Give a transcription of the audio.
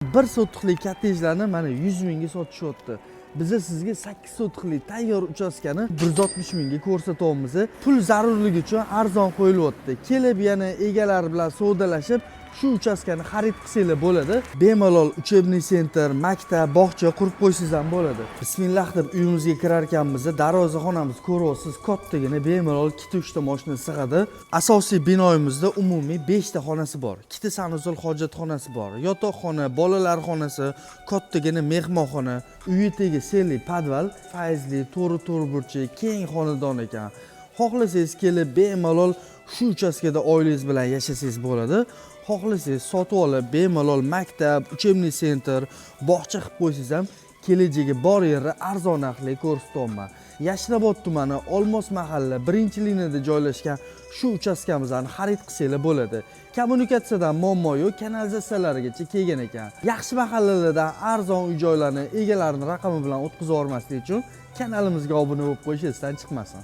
Bir sotixlik kottejlarni mana 100 mingga sotishyapti. Biz sizga 8 sotixlik tayyor uchastkani 160 mingga ko'rsatyapmiz. Pul zarurligi uchun arzon qo'yilyapti. Kelib yana egalar bilan savdolashib, shu uchastkani xarid qilsanglar bo'ladi. Bemalol uchebniy sentr, maktab, bog'cha qurib qo'ysangiz ham bo'ladi. Bismillah deb uyimizga kirar ekanmiz. Darvozxonamiz ko'ryapsiz, kattagina bemalol 2-3 ta mashina sig'adi. Asosiy binoyimizda umumiy 5 ta xonasi bor. 2 ta sanuzul hojatxonasi bor. Yotoqxona, bolalar xonasi, kattagina mehmonxona, uyi tegi selli podval, fayzli, to'ri burchak, keng xonadon ekan. Xohlasangiz kelib bemalol shu uchastkada oilangiz bilan yashasangiz bo'ladi. Xohlasangiz sotib olib bemalol maktab, uchebniy sentr, bog'cha qilib qo'ysangiz ham kelajagi bor yerda arzon narxli ko'rsatyapman. Yashnobod tumani Olmos mahalla 1-liniyada joylashgan shu uchastkamizni xarid qilsanglar bo'ladi. Kommunikatsiyadan muammo yo'q, kanalizatsiyalarigacha kelgan ekan. Yaxshi mahallalardan arzon uy-joylarni egalarining raqami bilan o'tkazib yubormaslik uchun kanalimizga obuna bo'lib qo'yishingizdan chiqmasin.